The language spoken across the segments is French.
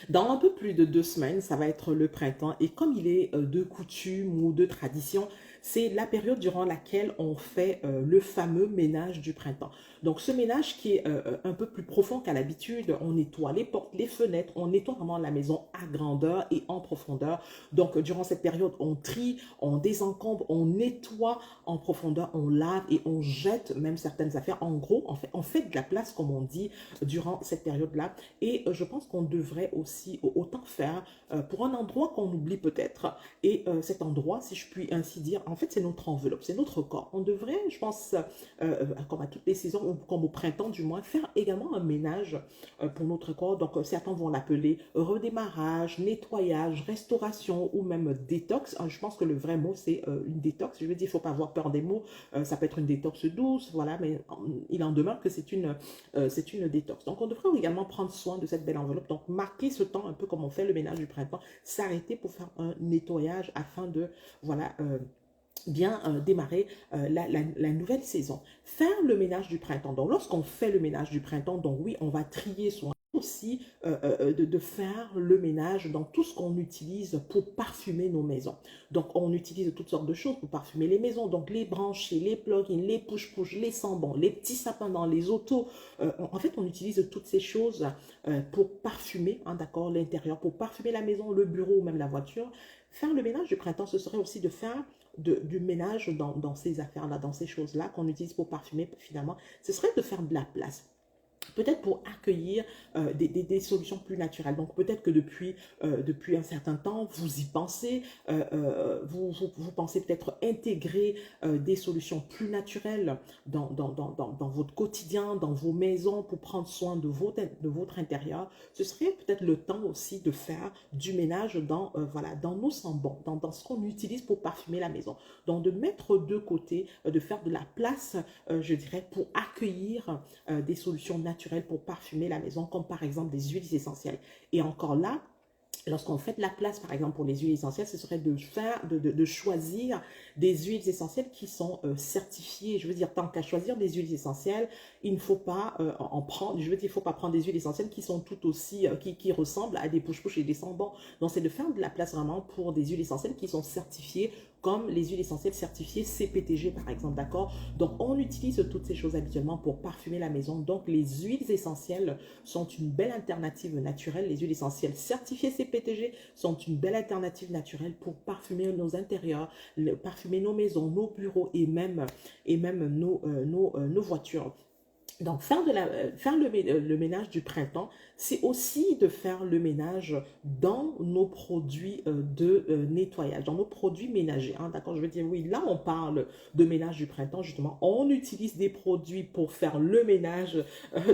Dans un peu plus de 2 semaines, ça va être le printemps et comme il est de coutume ou de tradition, c'est la période durant laquelle on fait le fameux ménage du printemps. Donc ce ménage qui est un peu plus profond qu'à l'habitude, on nettoie les portes, les fenêtres, on nettoie vraiment la maison à grandeur et en profondeur. Donc durant cette période, on trie, on désencombre, on nettoie en profondeur, on lave et on jette même certaines affaires. En gros, on fait de la place, comme on dit, durant cette période-là. Et je pense qu'on devrait aussi autant faire pour un endroit qu'on oublie peut-être. Et cet endroit, si je puis ainsi dire, en fait, c'est notre enveloppe, c'est notre corps. On devrait, je pense, comme à toutes les saisons, ou comme au printemps du moins, faire également un ménage pour notre corps. Donc, certains vont l'appeler redémarrage, nettoyage, restauration ou même détox. Je pense que le vrai mot, c'est une détox. Je veux dire, il ne faut pas avoir peur des mots. Ça peut être une détox douce, voilà, mais il en demeure que c'est une détox. Donc, on devrait également prendre soin de cette belle enveloppe. Donc, marquer ce temps un peu comme on fait le ménage du printemps, s'arrêter pour faire un nettoyage afin de, voilà, bien démarrer la nouvelle saison. Faire le ménage du printemps. Donc, lorsqu'on fait le ménage du printemps, donc oui, on va trier son aussi de faire le ménage dans tout ce qu'on utilise pour parfumer nos maisons. Donc, on utilise toutes sortes de choses pour parfumer les maisons. Donc, les branchés, les plugins, les push-push, les sambons, les petits sapins dans les autos. En fait, on utilise toutes ces choses pour parfumer, hein, d'accord, l'intérieur, pour parfumer la maison, le bureau ou même la voiture. Faire le ménage du printemps, ce serait aussi de faire du ménage dans ces affaires-là, dans ces choses-là qu'on utilise pour parfumer finalement. Ce serait de faire de la place. Peut-être pour accueillir des solutions plus naturelles. Donc peut-être que depuis un certain temps, vous y pensez, vous pensez peut-être intégrer des solutions plus naturelles dans votre quotidien, dans vos maisons, pour prendre soin de votre intérieur. Ce serait peut-être le temps aussi de faire du ménage voilà, dans nos sambons, dans ce qu'on utilise pour parfumer la maison. Donc de mettre de côté, de faire de la place, je dirais, pour accueillir des solutions naturelles pour parfumer la maison, comme par exemple des huiles essentielles. Et encore là, lorsqu'on fait de la place, par exemple, pour les huiles essentielles, ce serait de choisir des huiles essentielles qui sont certifiées. Je veux dire, tant qu'à choisir des huiles essentielles, il ne faut pas en prendre, je veux dire, il ne faut pas prendre des huiles essentielles qui sont tout aussi, qui ressemblent à des push-push et des sambons. Donc, c'est de faire de la place vraiment pour des huiles essentielles qui sont certifiées comme les huiles essentielles certifiées CPTG, par exemple, d'accord? Donc, on utilise toutes ces choses habituellement pour parfumer la maison. Donc, les huiles essentielles sont une belle alternative naturelle. Les huiles essentielles certifiées CPTG sont une belle alternative naturelle pour parfumer nos intérieurs, parfumer nos maisons, nos bureaux et même nos voitures. Donc, faire le ménage du printemps, c'est aussi de faire le ménage dans nos produits de nettoyage, dans nos produits ménagers, hein, d'accord? Je veux dire, oui, là, on parle de ménage du printemps, justement. On utilise des produits pour faire le ménage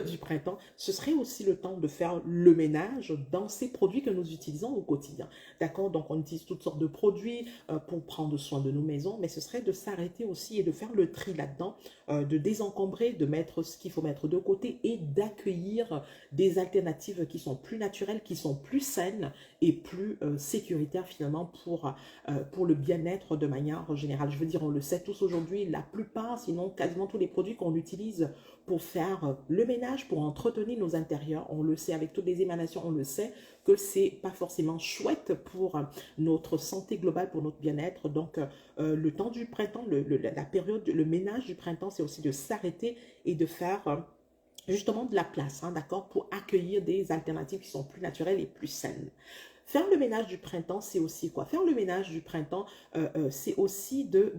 du printemps. Ce serait aussi le temps de faire le ménage dans ces produits que nous utilisons au quotidien, d'accord? Donc, on utilise toutes sortes de produits pour prendre soin de nos maisons, mais ce serait de s'arrêter aussi et de faire le tri là-dedans, de désencombrer, de mettre ce qu'il faut mettre de côté et d'accueillir des alternatives qui sont plus naturelles, qui sont plus saines et plus sécuritaires finalement pour le bien-être de manière générale. Je veux dire, on le sait tous aujourd'hui, la plupart, sinon quasiment tous les produits qu'on utilise pour faire le ménage, pour entretenir nos intérieurs, on le sait avec toutes les émanations, on le sait que c'est pas forcément chouette pour notre santé globale, pour notre bien-être. Donc, le temps du printemps, la période, le ménage du printemps, c'est aussi de s'arrêter et de faire justement de la place, hein, d'accord, pour accueillir des alternatives qui sont plus naturelles et plus saines. Faire le ménage du printemps, c'est aussi quoi? Faire le ménage du printemps, c'est aussi de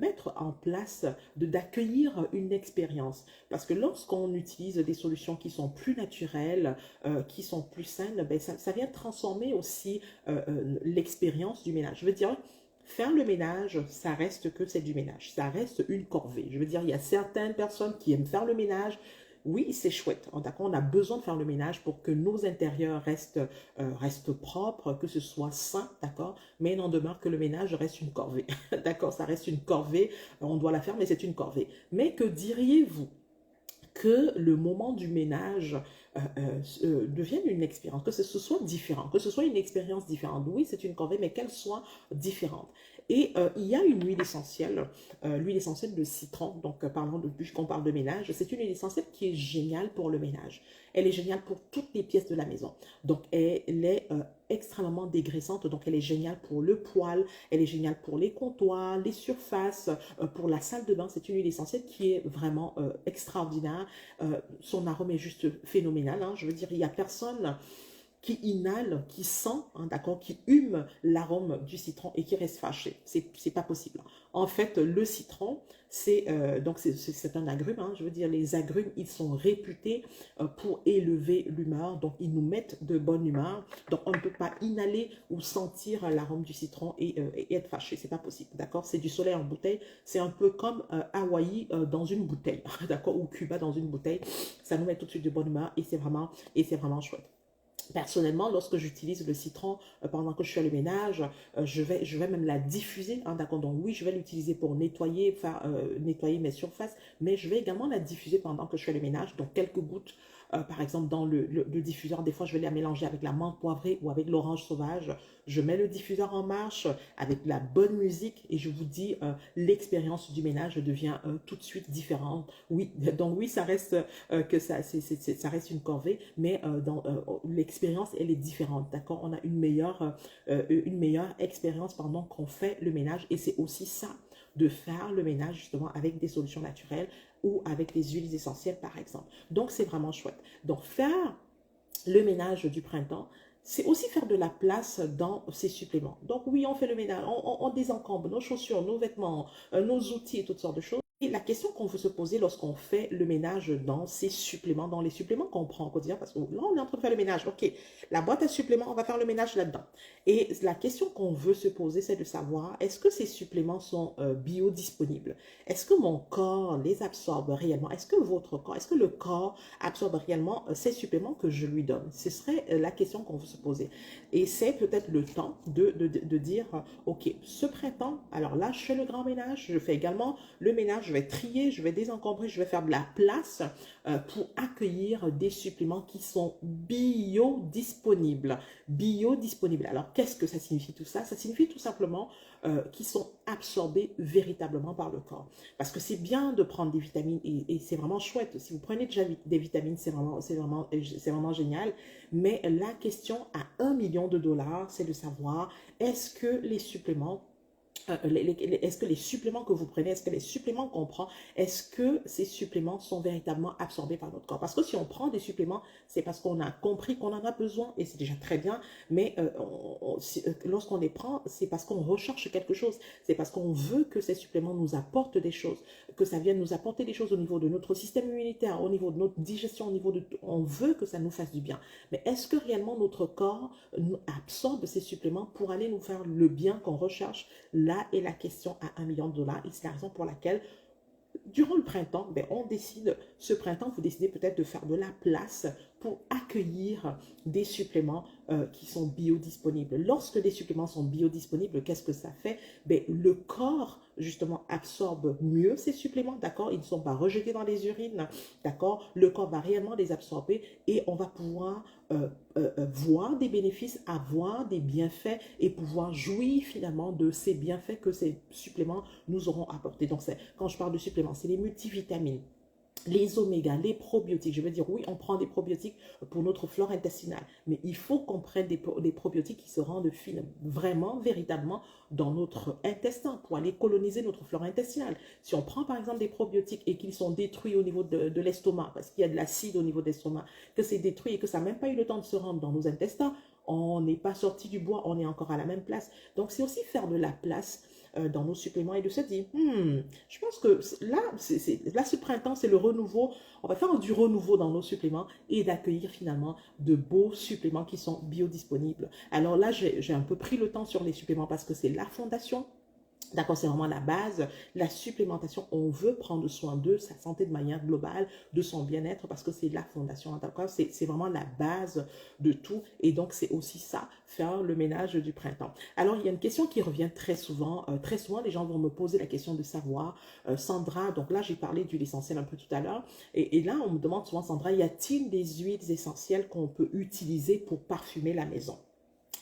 mettre en place, d'accueillir une expérience. Parce que lorsqu'on utilise des solutions qui sont plus naturelles, qui sont plus saines, ben ça vient transformer aussi l'expérience du ménage. Je veux dire, faire le ménage, ça reste que c'est du ménage. Ça reste une corvée. Je veux dire, il y a certaines personnes qui aiment faire le ménage. Oui, c'est chouette. D'accord, on a besoin de faire le ménage pour que nos intérieurs restent propres, que ce soit sain, d'accord? Mais il n'en demeure que le ménage reste une corvée. D'accord, ça reste une corvée. On doit la faire, mais c'est une corvée. Mais que diriez-vous que le moment du ménage devienne une expérience, que ce soit différent, que ce soit une expérience différente. Oui, c'est une corvée, mais qu'elle soit différente. Et il y a une huile essentielle de citron. Donc, puisqu'on parle de ménage, c'est une huile essentielle qui est géniale pour le ménage. Elle est géniale pour toutes les pièces de la maison. Donc, elle est extrêmement dégraissante. Donc, elle est géniale pour le poêle, elle est géniale pour les comptoirs, les surfaces, pour la salle de bain. C'est une huile essentielle qui est vraiment extraordinaire. Son arôme est juste phénoménal, hein. Je veux dire, il n'y a personne qui inhale, qui sent, hein, d'accord, qui hume l'arôme du citron et qui reste fâché. C'est pas possible. En fait, le citron, c'est un agrume, hein, je veux dire, les agrumes, ils sont réputés pour élever l'humeur, donc ils nous mettent de bonne humeur. Donc on ne peut pas inhaler ou sentir l'arôme du citron et être fâché, c'est pas possible, d'accord? C'est du soleil en bouteille, c'est un peu comme Hawaï dans une bouteille, d'accord, ou Cuba dans une bouteille. Ça nous met tout de suite de bonne humeur et c'est vraiment chouette. Personnellement, lorsque j'utilise le citron pendant que je fais le ménage, je vais même la diffuser, hein, d'accord? Donc oui, je vais l'utiliser pour nettoyer, nettoyer mes surfaces, mais je vais également la diffuser pendant que je fais le ménage. Donc quelques gouttes, par exemple dans le diffuseur, des fois je vais la mélanger avec la menthe poivrée ou avec l'orange sauvage. Je mets le diffuseur en marche avec la bonne musique et je vous dis, l'expérience du ménage devient tout de suite différente. Oui, donc oui, ça reste ça reste une corvée, mais l'expérience, elle est différente, d'accord? On a une meilleure expérience pendant qu'on fait le ménage et c'est aussi ça, de faire le ménage justement avec des solutions naturelles ou avec des huiles essentielles, par exemple. Donc, c'est vraiment chouette. Donc, faire le ménage du printemps, c'est aussi faire de la place dans ces suppléments. Donc oui, on fait le ménage, on désencombre nos chaussures, nos vêtements, nos outils et toutes sortes de choses. Et la question qu'on veut se poser lorsqu'on fait le ménage dans ces suppléments, dans les suppléments qu'on prend au quotidien, parce que là, on est en train de faire le ménage. OK, la boîte à suppléments, on va faire le ménage là-dedans. Et la question qu'on veut se poser, c'est de savoir, est-ce que ces suppléments sont biodisponibles? Est-ce que mon corps les absorbe réellement? Est-ce que votre corps, est-ce que le corps absorbe réellement ces suppléments que je lui donne? Ce serait la question qu'on veut se poser. Et c'est peut-être le temps de dire, OK, ce printemps, alors là, je fais le grand ménage, je fais également le ménage, je vais trier, je vais désencombrer, je vais faire de la place pour accueillir des suppléments qui sont biodisponibles. Biodisponibles. Alors, qu'est-ce que ça signifie tout ça? Ça signifie tout simplement qu'ils sont absorbés véritablement par le corps. Parce que c'est bien de prendre des vitamines et c'est vraiment chouette. Si vous prenez déjà des vitamines, c'est vraiment génial. Mais la question à 1 million de dollars, c'est de savoir, est-ce que les suppléments est-ce que les suppléments que vous prenez, est-ce que les suppléments qu'on prend, est-ce que ces suppléments sont véritablement absorbés par notre corps? Parce que si on prend des suppléments, c'est parce qu'on a compris qu'on en a besoin et c'est déjà très bien, mais lorsqu'on les prend, c'est parce qu'on recherche quelque chose, c'est parce qu'on veut que ces suppléments nous apportent des choses, que ça vienne nous apporter des choses au niveau de notre système immunitaire, au niveau de notre digestion, on veut que ça nous fasse du bien. Mais est-ce que réellement notre corps absorbe ces suppléments pour aller nous faire le bien qu'on recherche? Là est la question à 1 million de dollars et c'est la raison pour laquelle durant le printemps, ce printemps, vous décidez peut-être de faire de la place pour accueillir des suppléments qui sont biodisponibles. Lorsque des suppléments sont biodisponibles, qu'est-ce que ça fait? Le corps, justement, absorbe mieux ces suppléments, d'accord? Ils ne sont pas rejetés dans les urines, d'accord? Le corps va réellement les absorber et on va pouvoir voir des bénéfices, avoir des bienfaits et pouvoir jouir finalement de ces bienfaits que ces suppléments nous auront apportés. Donc, quand je parle de suppléments, c'est les multivitamines, les omégas, les probiotiques. Je veux dire, oui, on prend des probiotiques pour notre flore intestinale, mais il faut qu'on prenne des probiotiques qui se rendent fines, vraiment, véritablement, dans notre intestin, pour aller coloniser notre flore intestinale. Si on prend, par exemple, des probiotiques et qu'ils sont détruits au niveau de l'estomac, parce qu'il y a de l'acide au niveau de l'estomac, que c'est détruit et que ça n'a même pas eu le temps de se rendre dans nos intestins, on n'est pas sorti du bois, on est encore à la même place. Donc, c'est aussi faire de la place dans nos suppléments et de se dire, je pense que là, ce printemps, c'est le renouveau. On va faire du renouveau dans nos suppléments et d'accueillir finalement de beaux suppléments qui sont biodisponibles. Alors là, j'ai un peu pris le temps sur les suppléments parce que c'est la fondation. D'accord, c'est vraiment la base. La supplémentation, on veut prendre soin de sa santé de manière globale, de son bien-être, parce que c'est la fondation. D'accord, c'est vraiment la base de tout. Et donc, c'est aussi ça, faire le ménage du printemps. Alors, il y a une question qui revient très souvent. Très souvent, les gens vont me poser la question de savoir, Sandra, donc là, j'ai parlé d'huile essentielle un peu tout à l'heure. Et là, on me demande souvent, Sandra, y a-t-il des huiles essentielles qu'on peut utiliser pour parfumer la maison?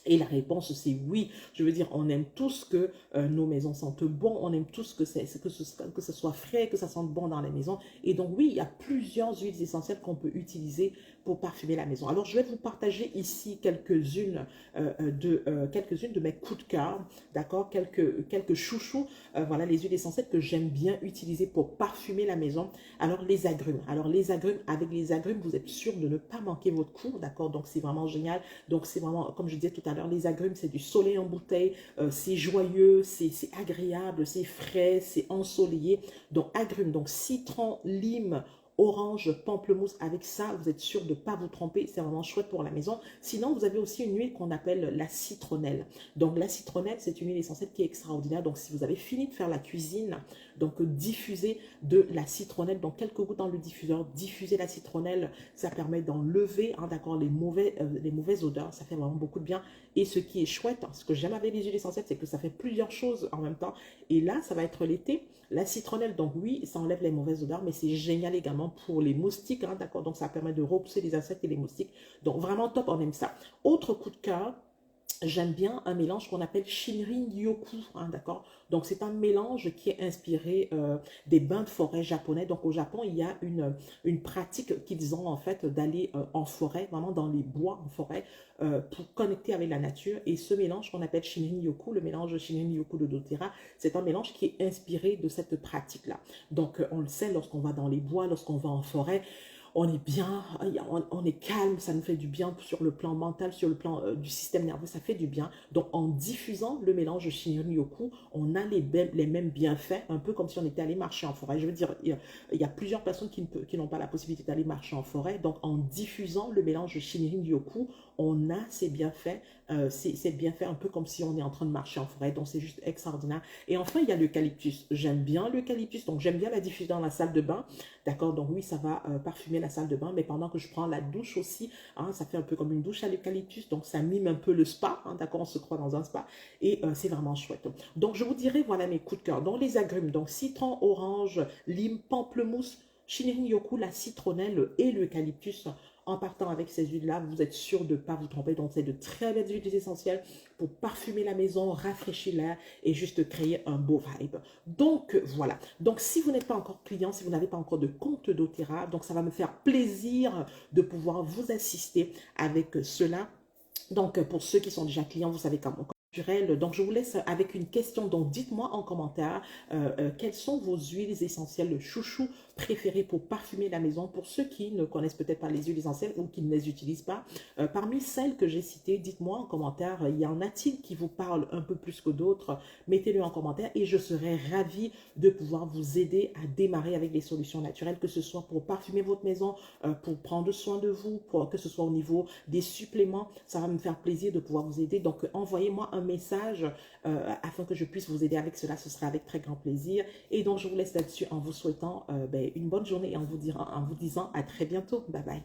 Et la réponse, c'est oui. Je veux dire, on aime tous que nos maisons sentent bon, on aime tous que ce soit frais, que ça sente bon dans les maisons. Et donc, oui, il y a plusieurs huiles essentielles qu'on peut utiliser pour parfumer la maison. Alors, je vais vous partager ici quelques-unes de mes coups de cœur, d'accord, quelques chouchous, voilà, les huiles essentielles que j'aime bien utiliser pour parfumer la maison. Alors, les agrumes. Alors, les agrumes, avec les agrumes, vous êtes sûr de ne pas manquer votre coup, d'accord? Donc, c'est vraiment génial. Donc, c'est vraiment, comme je disais tout à l'heure, les agrumes, c'est du soleil en bouteille, c'est joyeux, c'est agréable, c'est frais, c'est ensoleillé. Donc, agrumes, donc citron, lime, orange, pamplemousse, avec ça, vous êtes sûr de ne pas vous tromper, c'est vraiment chouette pour la maison. Sinon, vous avez aussi une huile qu'on appelle la citronnelle. Donc, la citronnelle, c'est une huile essentielle qui est extraordinaire. Donc, si vous avez fini de faire la cuisine, donc diffusez de la citronnelle, donc quelques gouttes dans le diffuseur, diffusez la citronnelle, ça permet d'enlever, hein, d'accord, les mauvaises odeurs, ça fait vraiment beaucoup de bien. Et ce qui est chouette, hein, ce que j'aime avec les huiles essentielles, c'est que ça fait plusieurs choses en même temps. Et là, ça va être l'été. La citronnelle, donc oui, ça enlève les mauvaises odeurs, mais c'est génial également pour les moustiques, hein, d'accord? Donc ça permet de repousser les insectes et les moustiques. Donc vraiment top, on aime ça. Autre coup de cœur, j'aime bien un mélange qu'on appelle Shinrin-yoku, hein, d'accord? Donc, c'est un mélange qui est inspiré des bains de forêt japonais. Donc, au Japon, il y a une pratique qu'ils ont en fait d'aller en forêt, vraiment dans les bois en forêt, pour connecter avec la nature. Et ce mélange qu'on appelle Shinrin-yoku, le mélange Shinrin-yoku de doTERRA, c'est un mélange qui est inspiré de cette pratique-là. Donc, on le sait, lorsqu'on va dans les bois, lorsqu'on va en forêt, on est bien, on est calme, ça nous fait du bien sur le plan mental, sur le plan du système nerveux, ça fait du bien. Donc, en diffusant le mélange Shinrin-yoku, on a les mêmes bienfaits, un peu comme si on était allé marcher en forêt. Je veux dire, il y a plusieurs personnes qui n'ont pas la possibilité d'aller marcher en forêt. Donc, en diffusant le mélange Shinrin-yoku, on a ces bienfaits, ces bienfaits un peu comme si on est en train de marcher en forêt. Donc, c'est juste extraordinaire. Et enfin, il y a l'eucalyptus. J'aime bien l'eucalyptus, donc j'aime bien la diffuser dans la salle de bain. D'accord, donc oui, ça va parfumer la salle de bain, mais pendant que je prends la douche aussi, hein, ça fait un peu comme une douche à l'eucalyptus, donc ça mime un peu le spa, hein, d'accord, on se croit dans un spa, et c'est vraiment chouette. Donc je vous dirai, voilà mes coups de cœur. Donc les agrumes, donc citron, orange, lime, pamplemousse, Shinrin-yoku, la citronnelle et l'eucalyptus. En partant avec ces huiles-là, vous êtes sûr de ne pas vous tromper. Donc, c'est de très belles huiles essentielles pour parfumer la maison, rafraîchir l'air et juste créer un beau vibe. Donc, voilà. Donc, si vous n'êtes pas encore client, si vous n'avez pas encore de compte doTERRA, donc ça va me faire plaisir de pouvoir vous assister avec cela. Donc, pour ceux qui sont déjà clients, vous savez comment. Donc, je vous laisse avec une question. Donc, dites-moi en commentaire quelles sont vos huiles essentielles chouchou préférées pour parfumer la maison. Pour ceux qui ne connaissent peut-être pas les huiles essentielles ou qui ne les utilisent pas, parmi celles que j'ai citées, dites-moi en commentaire, y en a-t-il qui vous parlent un peu plus que d'autres? Mettez-le en commentaire et je serai ravie de pouvoir vous aider à démarrer avec des solutions naturelles, que ce soit pour parfumer votre maison, pour prendre soin de vous, que ce soit au niveau des suppléments. Ça va me faire plaisir de pouvoir vous aider. Donc, envoyez-moi un message afin que je puisse vous aider avec cela. Ce sera avec très grand plaisir. Et donc, je vous laisse là-dessus en vous souhaitant une bonne journée et en vous disant à très bientôt. Bye bye.